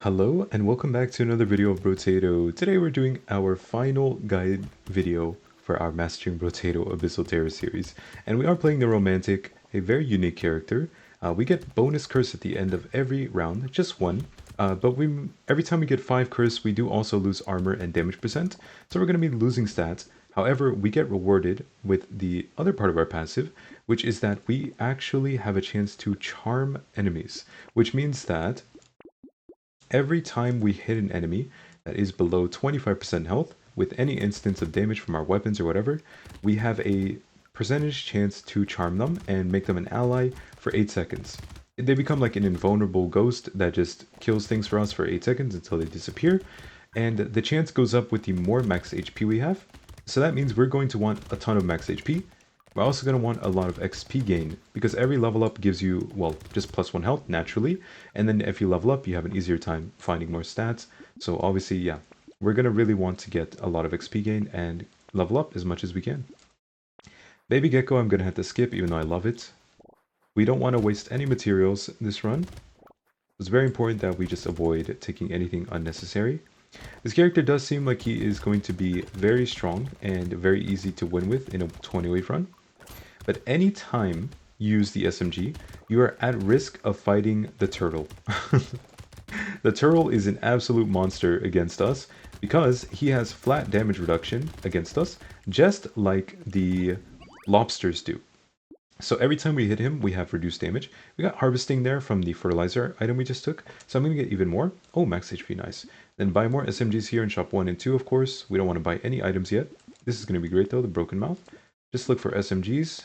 Hello and welcome back to another video of Brotato. Today we're doing our final guide video for our Mastering Brotato Abyssal Terror series. And we are playing the Romantic, a very unique character. We get bonus curse at the end of every round, just one. But every time we get 5 curse, we do also lose armor and damage percent. So we're going to be losing stats. However, we get rewarded with the other part of our passive, which is that we actually have a chance to charm enemies. Which means that every time we hit an enemy that is below 25% health, with any instance of damage from our weapons or whatever, we have a percentage chance to charm them and make them an ally for 8 seconds. They become like an invulnerable ghost that just kills things for us for 8 seconds until they disappear, and the chance goes up with the more max HP we have. So that means we're going to want a ton of max HP. We're also going to want a lot of XP gain, because every level up gives you, well, just +1 health, naturally, and then if you level up, you have an easier time finding more stats. So obviously, yeah, we're going to really want to get a lot of XP gain and level up as much as we can. Baby Gecko I'm going to have to skip, even though I love it. We don't want to waste any materials this run. It's very important that we just avoid taking anything unnecessary. This character does seem like he is going to be very strong and very easy to win with in a 20-wave run. But anytime you use the SMG, you are at risk of fighting the turtle. The turtle is an absolute monster against us because he has flat damage reduction against us, just like the lobsters do. So every time we hit him, we have reduced damage. We got harvesting there from the fertilizer item we just took, so I'm going to get even more. Oh, max HP, nice. Then buy more SMGs here in shop 1 and 2, of course. We don't want to buy any items yet. This is going to be great though, the broken mouth. Just look for SMGs.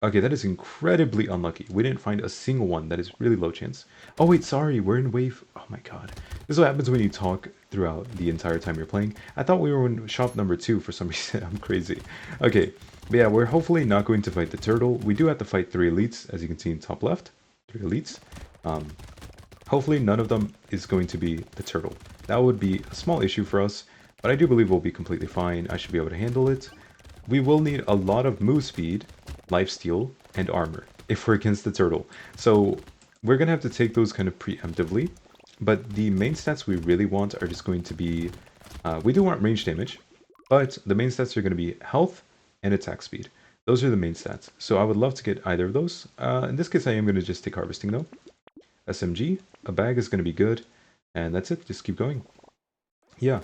Okay, that is incredibly unlucky. We didn't find a single one. That is really low chance. Oh wait, sorry, we're in wave... Oh my god. This is what happens when you talk throughout the entire time you're playing. I thought we were in shop number 2 for some reason. I'm crazy. Okay, but yeah, we're hopefully not going to fight the turtle. We do have to fight 3 elites, as you can see in top left. 3 elites. Hopefully none of them is going to be the turtle. That would be a small issue for us, but I do believe we'll be completely fine. I should be able to handle it. We will need a lot of move speed, lifesteal, and armor if we're against the turtle. So we're going to have to take those kind of preemptively. But the main stats we really want are just going to be... we do want range damage, but the main stats are going to be health and attack speed. Those are the main stats. So I would love to get either of those. In this case, I am going to just take harvesting though. SMG, a bag is going to be good. And that's it, just keep going. Yeah,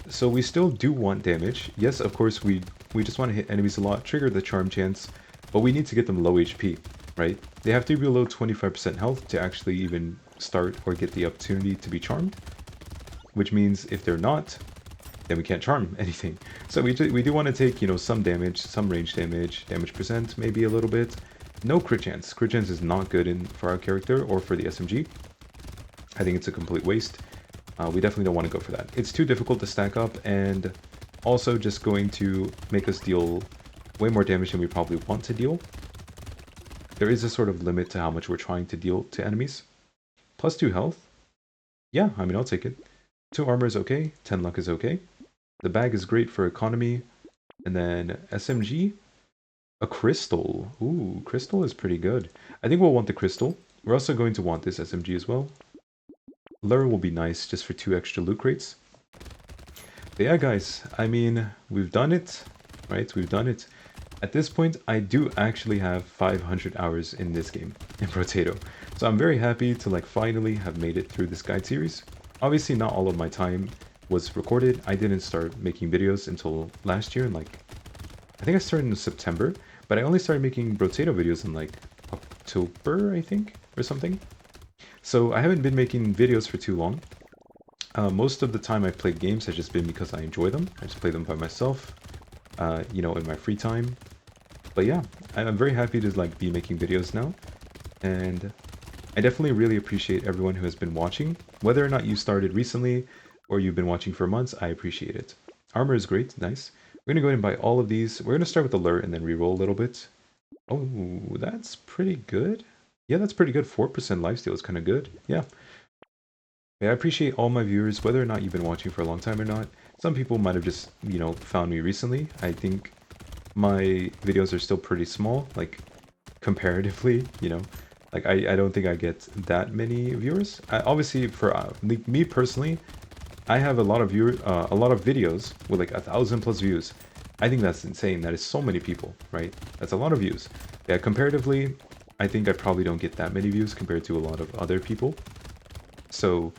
so we still do want damage. Yes, of course, we just want to hit enemies a lot, trigger the charm chance, but we need to get them low HP, right? They have to be below 25% health to actually even start or get the opportunity to be charmed, which means if they're not, then we can't charm anything. So we do want to take, you know, some damage, some range damage, damage percent, maybe a little bit. No crit chance. Crit chance is not good for our character or for the SMG. I think it's a complete waste. We definitely don't want to go for that. It's too difficult to stack up, and also just going to make us deal way more damage than we probably want to deal. There is a sort of limit to how much we're trying to deal to enemies. +2 health. Yeah, I mean, I'll take it. 2 armor is okay. 10 luck is okay. The bag is great for economy. And then SMG. A crystal. Ooh, crystal is pretty good. I think we'll want the crystal. We're also going to want this SMG as well. Lure will be nice just for 2 extra loot crates. But yeah, guys, I mean, we've done it, right? We've done it. At this point, I do actually have 500 hours in this game, in Brotato. So I'm very happy to like finally have made it through this guide series. Obviously, not all of my time was recorded. I didn't start making videos until last year, in like, I think I started in September, but I only started making Brotato videos in like October, I think, or something. So I haven't been making videos for too long. Most of the time I've played games has just been because I enjoy them. I just play them by myself, you know, in my free time. But yeah, I'm very happy to like be making videos now. And I definitely really appreciate everyone who has been watching. Whether or not you started recently or you've been watching for months, I appreciate it. Armor is great, nice. We're going to go ahead and buy all of these. We're going to start with the lure and then reroll a little bit. Oh, that's pretty good. Yeah, that's pretty good. 4% lifesteal is kind of good. Yeah. I appreciate all my viewers, whether or not you've been watching for a long time or not. Some people might have just, you know, found me recently. I think my videos are still pretty small, like, comparatively, you know. Like, I don't think I get that many viewers. Obviously, for me personally, I have a lot of videos with like 1,000+ views. I think that's insane. That is so many people, right? That's a lot of views. Yeah, comparatively, I think I probably don't get that many views compared to a lot of other people. So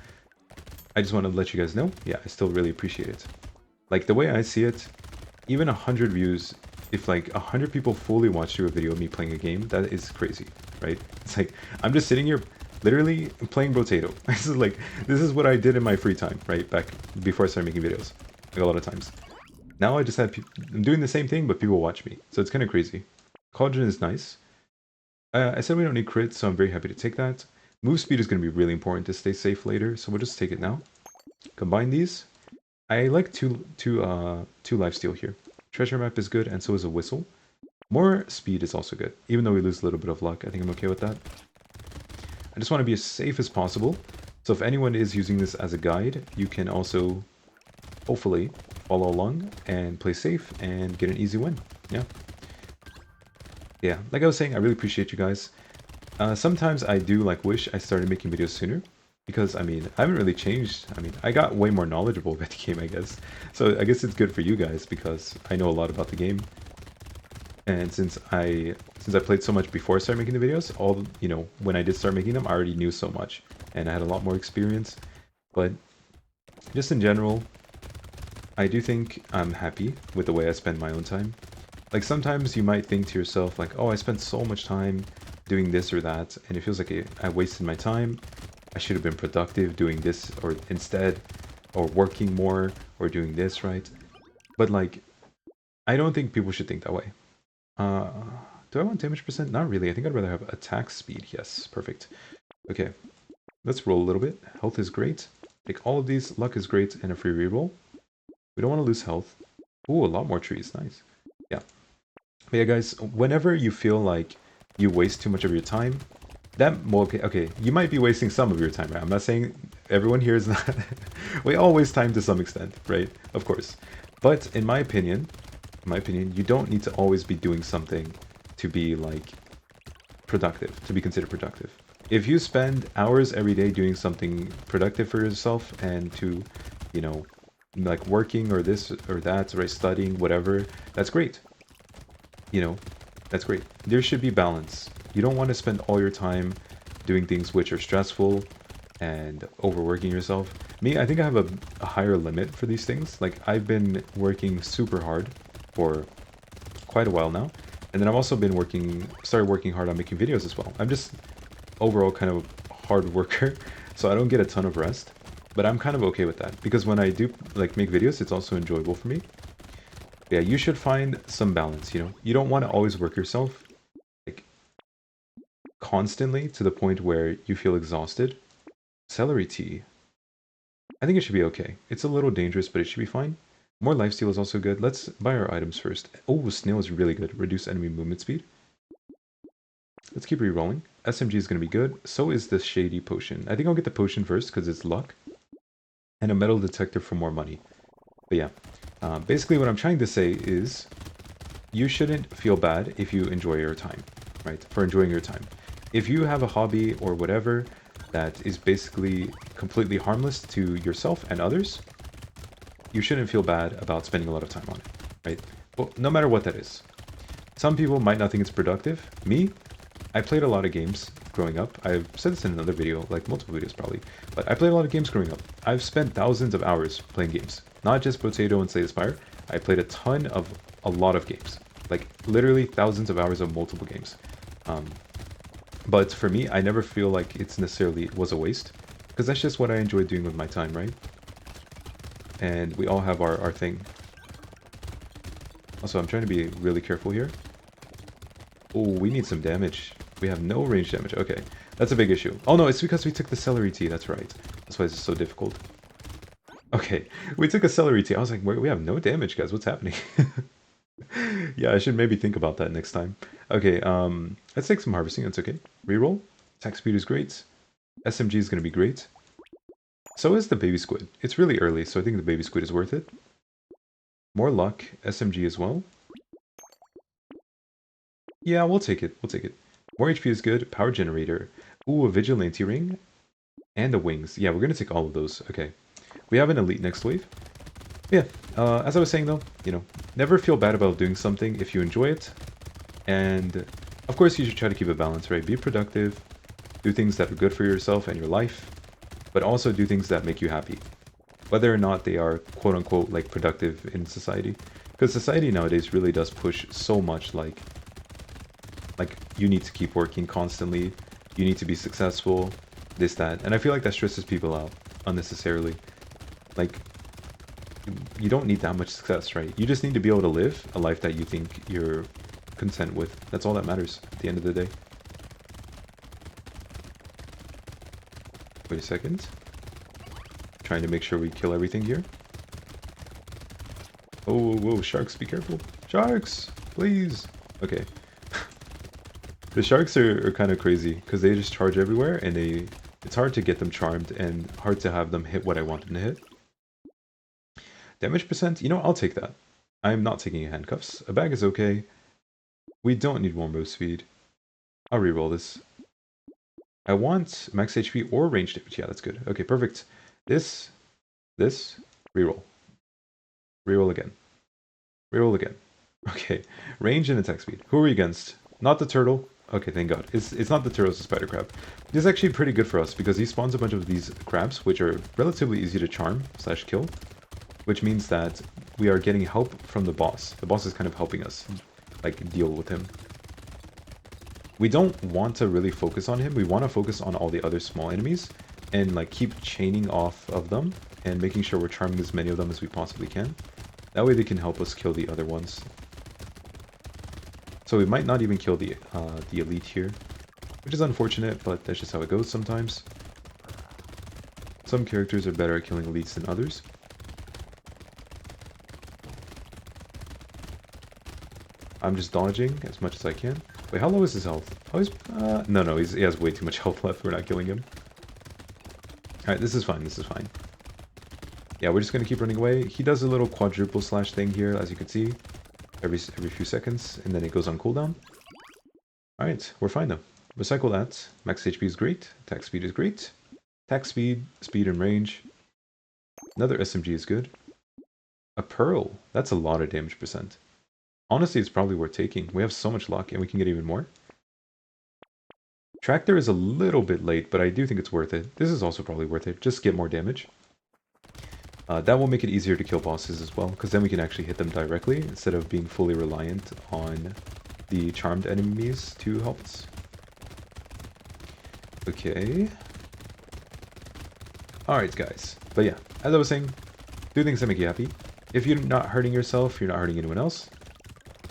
I just want to let you guys know, yeah, I still really appreciate it. Like the way I see it, even 100 views, if like 100 people fully watch through a video of me playing a game, that is crazy, right? It's like, I'm just sitting here literally playing Brotato. This is what I did in my free time, right? Back before I started making videos, like a lot of times. Now I just have, I'm doing the same thing, but people watch me. So it's kind of crazy. Cauldron is nice. I said we don't need crits, so I'm very happy to take that. Move speed is going to be really important to stay safe later, so we'll just take it now. Combine these. I like two lifesteal here. Treasure map is good, and so is a whistle. More speed is also good, even though we lose a little bit of luck. I think I'm okay with that. I just want to be as safe as possible. So if anyone is using this as a guide, you can also hopefully follow along and play safe and get an easy win. Yeah, like I was saying, I really appreciate you guys. Sometimes I do like wish I started making videos sooner, because I mean, I haven't really changed. I mean, I got way more knowledgeable about the game, I guess. So I guess it's good for you guys because I know a lot about the game. And since I played so much before I started making the videos, when I did start making them, I already knew so much and I had a lot more experience. But just in general, I do think I'm happy with the way I spend my own time. Like sometimes you might think to yourself like, oh, I spent so much time doing this or that, and it feels like I wasted my time. I should have been productive doing this or instead, or working more, or doing this, right? But like, I don't think people should think that way. Uh, do I want damage percent? Not really. I think I'd rather have attack speed. Yes, perfect. Okay, let's roll a little bit. Health is great. Take all of these. Luck is great, and a free reroll. We don't want to lose health. Ooh, a lot more trees. Nice. Yeah. But yeah, guys, whenever you feel like you waste too much of your time, okay, you might be wasting some of your time, right? I'm not saying everyone here is not. We all waste time to some extent, right? Of course. But in my opinion, you don't need to always be doing something to be like productive, to be considered productive. If you spend hours every day doing something productive for yourself and to, you know, like working or this or that, right, studying, whatever, that's great. You know, that's great. There should be balance. You don't want to spend all your time doing things which are stressful and overworking yourself. Me, I think I have a higher limit for these things. Like, I've been working super hard for quite a while now. And then I've also been started working hard on making videos as well. I'm just overall kind of hard worker, so I don't get a ton of rest. But I'm kind of okay with that, because when I do like make videos, it's also enjoyable for me. Yeah, you should find some balance, you know? You don't want to always work yourself like constantly to the point where you feel exhausted. Celery tea. I think it should be okay. It's a little dangerous, but it should be fine. More lifesteal is also good. Let's buy our items first. Oh, snail is really good. Reduce enemy movement speed. Let's keep re-rolling. SMG is going to be good. So is the shady potion. I think I'll get the potion first because it's luck. And a metal detector for more money. But yeah. Basically what I'm trying to say is you shouldn't feel bad if you enjoy your time, right? For enjoying your time. If you have a hobby or whatever that is basically completely harmless to yourself and others, you shouldn't feel bad about spending a lot of time on it, right? Well, no matter what that is. Some people might not think it's productive. Me, I played a lot of games growing up. I've said this in another video, like multiple videos probably, but I played a lot of games growing up. I've spent thousands of hours playing games. Not just Brotato and Slay the Spire. I played a lot of games. Like literally thousands of hours of multiple games. But for me, I never feel like it's necessarily was a waste, because that's just what I enjoy doing with my time, right? And we all have our thing. Also, I'm trying to be really careful here. Oh, we need some damage. We have no range damage. Okay, that's a big issue. Oh no, it's because we took the celery tea. That's right. That's why it's so difficult. Okay, we took a celery tea. I was like, we have no damage, guys. What's happening? Yeah, I should maybe think about that next time. Okay, let's take some harvesting. That's okay. Reroll. Attack speed is great. SMG is going to be great. So is the baby squid. It's really early, so I think the baby squid is worth it. More luck. SMG as well. Yeah, we'll take it. We'll take it. More HP is good. Power generator. Ooh, a vigilante ring. And the wings. Yeah, we're gonna take all of those. Okay. We have an elite next wave. Yeah, as I was saying though, never feel bad about doing something if you enjoy it. And of course you should try to keep a balance, right? Be productive, do things that are good for yourself and your life, but also do things that make you happy. Whether or not they are quote unquote like productive in society. Because society nowadays really does push so much like you need to keep working constantly, you need to be successful, this, that. And I feel like that stresses people out unnecessarily. Like, you don't need that much success, right? You just need to be able to live a life that you think you're content with. That's all that matters at the end of the day. Wait a second. Trying to make sure we kill everything here. Oh, whoa, sharks, be careful. Sharks, please. Okay. The sharks are kind of crazy because they just charge everywhere and it's hard to get them charmed and hard to have them hit what I want them to hit. Damage percent, I'll take that. I'm not taking handcuffs. A bag is okay. We don't need more move speed. I'll reroll this. I want max HP or range damage. Yeah, that's good. Okay, perfect. This, reroll. Reroll again. Reroll again. Okay, range and attack speed. Who are we against? Not the turtle. Okay, thank God. It's not the turtle, it's the spider crab. This is actually pretty good for us because he spawns a bunch of these crabs, which are relatively easy to charm / kill, which means that we are getting help from the boss. The boss is kind of helping us, like, deal with him. We don't want to really focus on him. We want to focus on all the other small enemies and like keep chaining off of them and making sure we're charming as many of them as we possibly can. That way they can help us kill the other ones. So we might not even kill the elite here, which is unfortunate, but that's just how it goes sometimes. Some characters are better at killing elites than others. I'm just dodging as much as I can. Wait, how low is his health? Oh, no, he has way too much health left. We're not killing him. Alright, this is fine, this is fine. Yeah, we're just gonna keep running away. He does a little quadruple slash thing here, as you can see. Every few seconds, and then it goes on cooldown. Alright, we're fine though. Recycle that. Max HP is great. Attack speed is great. Attack speed, speed and range. Another SMG is good. A pearl. That's a lot of damage percent. Honestly, it's probably worth taking. We have so much luck, and we can get even more. Tractor is a little bit late, but I do think it's worth it. This is also probably worth it. Just get more damage. That will make it easier to kill bosses as well, because then we can actually hit them directly, instead of being fully reliant on the charmed enemies to help us. Okay. Alright, guys. But yeah, as I was saying, do things that make you happy. If you're not hurting yourself, you're not hurting anyone else,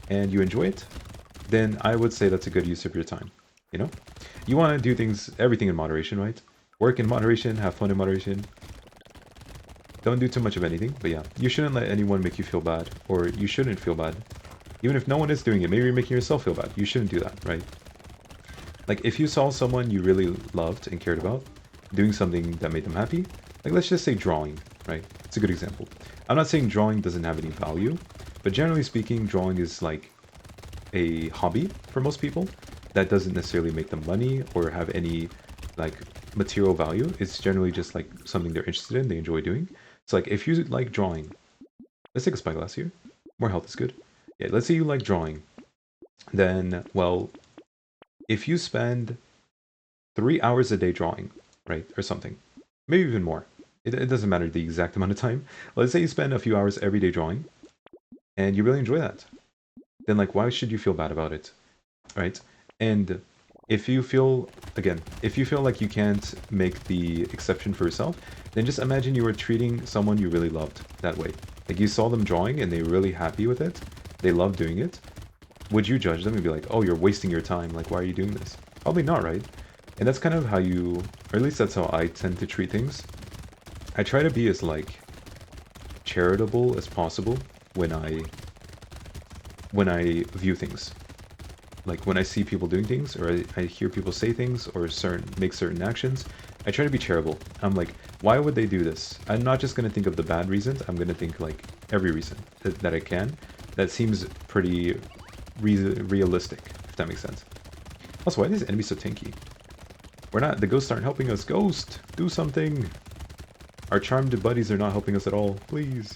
and you enjoy it, then I would say that's a good use of your time, You want to do everything in moderation, right? Work in moderation, have fun in moderation. Don't do too much of anything, but yeah, you shouldn't let anyone make you feel bad, or you shouldn't feel bad. Even if no one is doing it, maybe you're making yourself feel bad. You shouldn't do that, right? Like, if you saw someone you really loved and cared about doing something that made them happy, like let's just say drawing, right? It's a good example. I'm not saying drawing doesn't have any value, but generally speaking, drawing is like a hobby for most people that doesn't necessarily make them money or have any like material value. It's generally just like something they're interested in, they enjoy doing. So like if you like drawing, let's take a spyglass here. More health is good. Yeah, let's say you like drawing. Then, well, if you spend 3 hours a day drawing, right, or something, maybe even more. It doesn't matter the exact amount of time. Let's say you spend a few hours every day drawing, and you really enjoy that. Then like, why should you feel bad about it, right? And if you feel like you can't make the exception for yourself, then just imagine you were treating someone you really loved that way. Like you saw them drawing and they were really happy with it. They love doing it. Would you judge them and be like, oh, you're wasting your time. Like, why are you doing this? Probably not, right? And that's kind of how you, or at least that's how I tend to treat things. I try to be as like charitable as possible when I view things. Like when I see people doing things, or I hear people say things, or make certain actions, I try to be charitable. I'm like, why would they do this? I'm not just going to think of the bad reasons, I'm going to think like every reason that I can. That seems pretty realistic, if that makes sense. Also, why are these enemies so tanky? We're not, the ghosts aren't helping us. Ghost, do something. Our charmed buddies are not helping us at all. Please.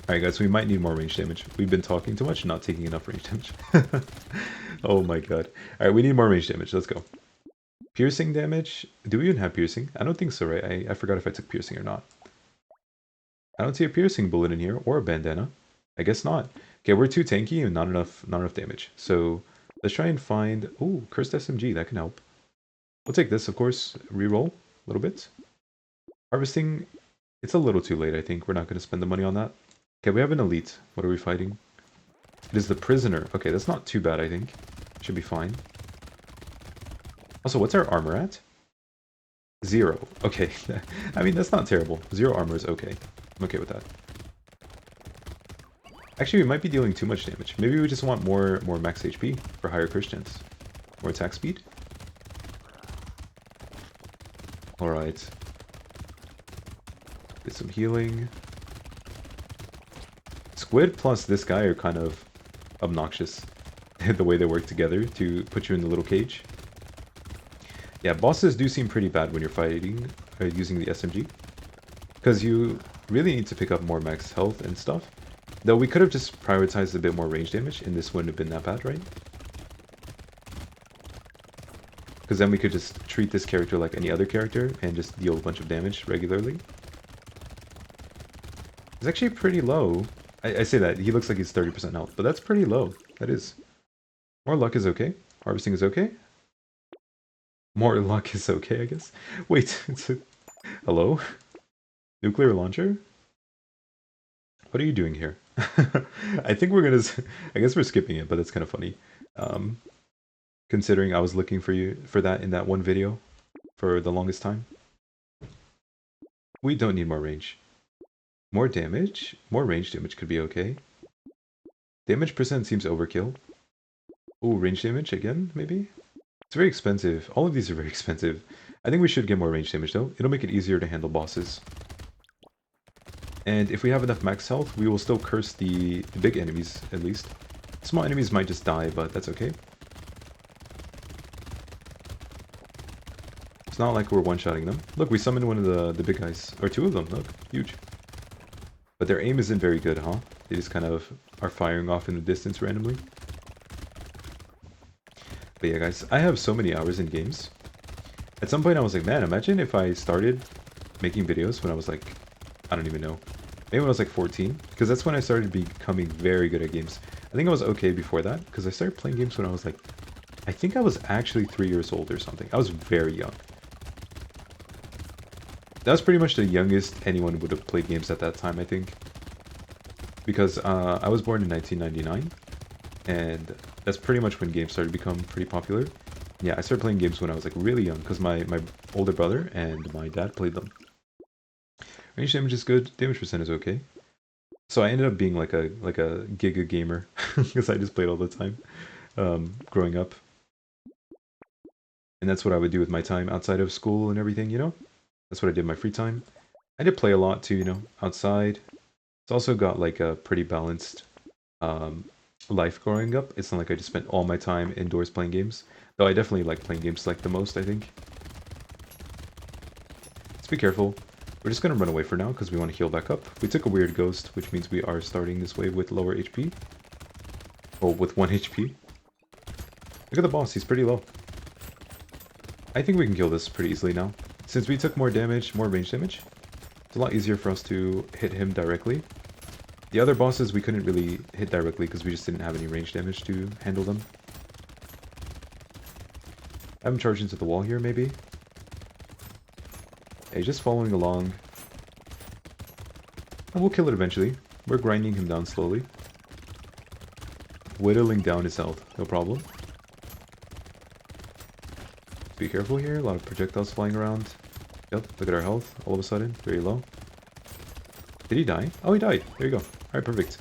Alright guys, we might need more range damage. We've been talking too much, not taking enough range damage. Oh my god. Alright, we need more range damage. Let's go. Piercing damage? Do we even have piercing? I don't think so, right? I forgot if I took piercing or not. I don't see a piercing bullet in here, or a bandana. I guess not. Okay, we're too tanky and not enough damage. So let's try and find... Ooh, cursed SMG, that can help. We'll take this, of course. Reroll a little bit. Harvesting, it's a little too late, I think. We're not going to spend the money on that. Okay, we have an elite. What are we fighting? It is the prisoner. Okay, that's not too bad, I think. Should be fine. Also, what's our armor at? 0. Okay. I mean, that's not terrible. 0 armor is okay. I'm okay with that. Actually, we might be dealing too much damage. Maybe we just want more max HP for higher curse chance. More attack speed. Alright. Get some healing. Squid plus this guy are kind of obnoxious. The way they work together to put you in the little cage. Yeah, bosses do seem pretty bad when you're fighting using the SMG. Because you really need to pick up more max health and stuff. Though we could have just prioritized a bit more range damage, and this wouldn't have been that bad, right? Because then we could just treat this character like any other character and just deal a bunch of damage regularly. It's actually pretty low. I say that, he looks like he's 30% health, but that's pretty low. That is. More luck is okay. Harvesting is okay. More luck is okay, I guess. Wait, it's a... Hello? Nuclear launcher? What are you doing here? I think we're gonna... I guess we're skipping it, but that's kind of funny. Considering I was looking for that in that one video for the longest time. We don't need more range. More damage? More range damage could be okay. Damage percent seems overkill. Ooh, range damage again, maybe? It's very expensive. All of these are very expensive. I think we should get more range damage though. It'll make it easier to handle bosses. And if we have enough max health, we will still curse the big enemies, at least. Small enemies might just die, but that's okay. It's not like we're one-shotting them. Look, we summoned one of the big guys. Or 2 of them, look. Huge. But their aim isn't very good, huh? They just kind of are firing off in the distance randomly. But yeah, guys, I have so many hours in games. At some point I was like, man, imagine if I started making videos when I was like, I don't even know. Maybe when I was like 14. Because that's when I started becoming very good at games. I think I was okay before that. Because I started playing games when I was like, I think I was actually 3 years old or something. I was very young. That was pretty much the youngest anyone would have played games at that time, I think. Because I was born in 1999. And that's pretty much when games started to become pretty popular. Yeah, I started playing games when I was like really young. Because my older brother and my dad played them. Range damage is good. Damage percent is okay. So I ended up being like a giga gamer. Because I just played all the time. Growing up. And that's what I would do with my time outside of school and everything, you know? That's what I did in my free time. I did play a lot too, you know, outside. It's also got like a pretty balanced life growing up. It's not like I just spent all my time indoors playing games. Though I definitely like playing games like the most, I think. Let's be careful. We're just going to run away for now because we want to heal back up. We took a weird ghost, which means we are starting this wave with lower HP. Oh, with 1 HP. Look at the boss, he's pretty low. I think we can kill this pretty easily now. Since we took more damage, more range damage, it's a lot easier for us to hit him directly. The other bosses we couldn't really hit directly because we just didn't have any range damage to handle them. Have him charge into the wall here, maybe? Hey, just following along. And we'll kill it eventually. We're grinding him down slowly. Whittling down his health, no problem. Be careful here, a lot of projectiles flying around. Yep, look at our health, all of a sudden, very low. Did he die? Oh, he died. There you go. Alright, perfect.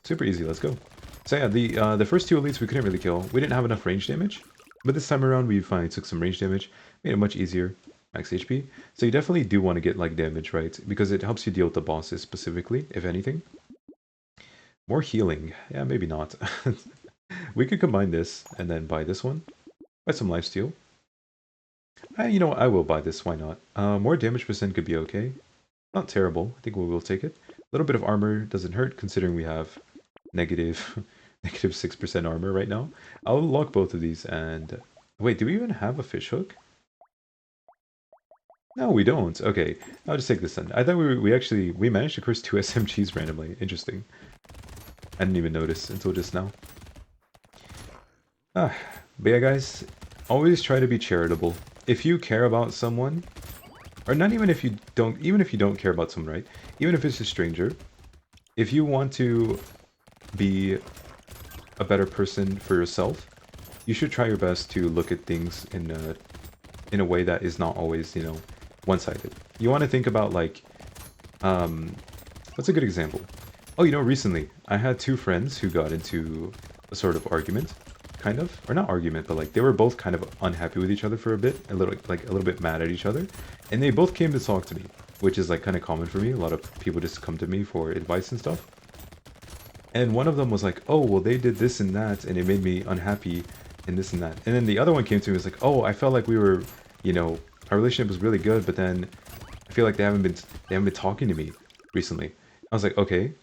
Super easy, let's go. So yeah, the first 2 elites we couldn't really kill. We didn't have enough range damage. But this time around, we finally took some range damage. Made it much easier. Max HP. So you definitely do want to get like damage, right? Because it helps you deal with the bosses specifically, if anything. More healing. Yeah, maybe not. We could combine this and then buy this one. Buy some lifesteal. You know what? I will buy this. Why not? More damage percent could be okay. Not terrible. I think we will take it. A little bit of armor doesn't hurt considering we have negative negative 6% armor right now. I'll lock both of these and... Wait, do we even have a fish hook? No, we don't. Okay, I'll just take this then. I thought we managed to curse 2 SMGs randomly. Interesting. I didn't even notice until just now. But yeah, guys, always try to be charitable. If you care about someone, or not even if you don't, even if you don't care about someone, right? Even if it's a stranger, if you want to be a better person for yourself, you should try your best to look at things in a way that is not always, you know, one-sided. You want to think about like, what's a good example? Oh, you know, recently I had 2 friends who got into a sort of argument, kind of, or not argument, but like they were both kind of unhappy with each other for a bit, a little bit mad at each other, and they both came to talk to me, which is like kind of common for me. A lot of people just come to me for advice and stuff. And one of them was like, "Oh, well, they did this and that, and it made me unhappy, and this and that." And then the other one came to me and was like, "Oh, I felt like we were, you know, our relationship was really good, but then I feel like they haven't been talking to me recently." I was like, "Okay."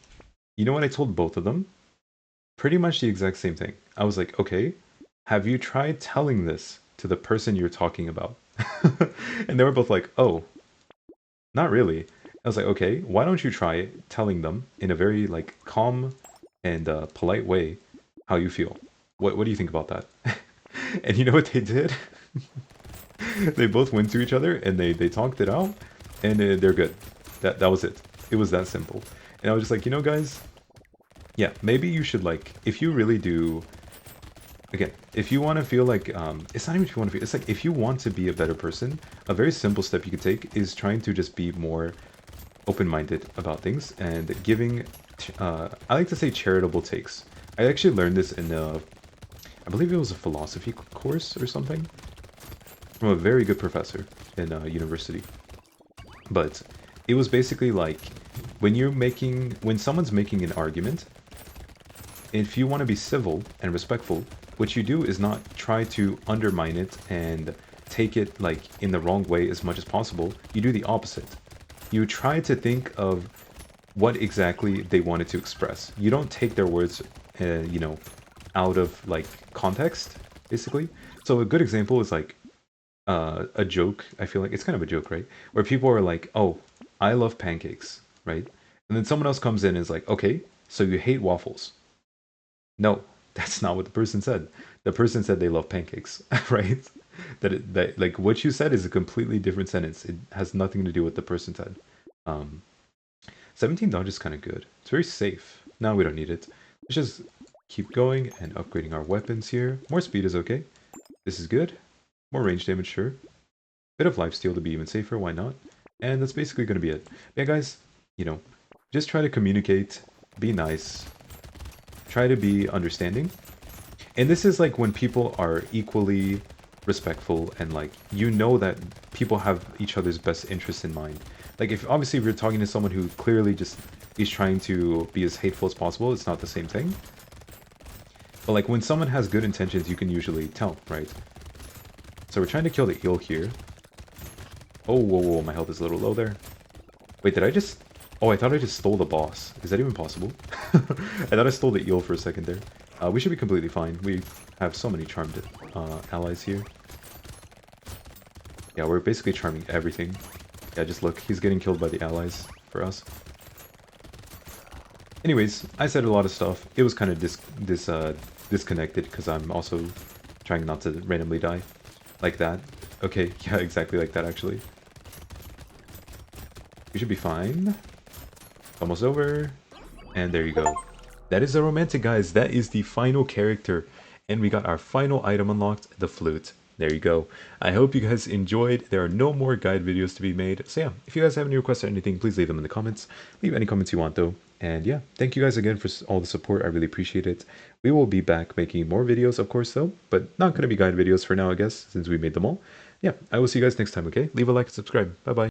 You know what I told both of them? Pretty much the exact same thing. I was like, "Okay, have you tried telling this to the person you're talking about?" And they were both like, "Oh, not really." I was like, "Okay, why don't you try telling them in a very like calm and polite way how you feel? What do you think about that?" And you know what they did? They both went to each other and they talked it out, and they're good. That was it. It was that simple. And I was just like, you know, guys, yeah, maybe you should like, if you really do, again, if you want to feel like, it's not even if you want to feel, it's like if you want to be a better person, a very simple step you could take is trying to just be more open-minded about things and giving, I like to say charitable takes. I actually learned this in I believe it was a philosophy course or something from a very good professor in university. But it was basically like when someone's making an argument, if you want to be civil and respectful, what you do is not try to undermine it and take it like in the wrong way as much as possible. You do the opposite. You try to think of what exactly they wanted to express. You don't take their words, you know, out of like context, basically. So a good example is like a joke. I feel like it's kind of a joke, right? Where people are like, "Oh, I love pancakes," right? And then someone else comes in and is like, "Okay, so you hate waffles." No, that's not what the person said. The person said they love pancakes, right? That like what you said is a completely different sentence. It has nothing to do with the person said. Um, 17 dodge is kind of good. It's very safe. Now we don't need it. Let's just keep going and upgrading our weapons here. More speed is okay. This is good. More range damage, sure. Bit of lifesteal to be even safer, why not? And that's basically going to be it. Yeah, guys, you know, just try to communicate, be nice, try to be understanding. And this is like when people are equally respectful and like, you know that people have each other's best interests in mind. Like if obviously if you're talking to someone who clearly just is trying to be as hateful as possible, it's not the same thing. But like when someone has good intentions, you can usually tell, right? So we're trying to kill the eel here. Oh, whoa, whoa, my health is a little low there. Wait, did I just... Oh, I thought I just stole the boss. Is that even possible? I thought I stole the eel for a second there. We should be completely fine. We have so many charmed allies here. Yeah, we're basically charming everything. Yeah, just look. He's getting killed by the allies for us. Anyways, I said a lot of stuff. It was kind of disconnected because I'm also trying not to randomly die. Like that. Okay, yeah, exactly like that actually. We should be fine. Almost over. And there you go. That is the romantic, guys. That is the final character. And we got our final item unlocked, the flute. There you go. I hope you guys enjoyed. There are no more guide videos to be made. So yeah, if you guys have any requests or anything, please leave them in the comments. Leave any comments you want though. And yeah, thank you guys again for all the support. I really appreciate it. We will be back making more videos, of course, though. But not going to be guide videos for now, I guess, since we made them all. Yeah, I will see you guys next time, okay? Leave a like and subscribe. Bye-bye.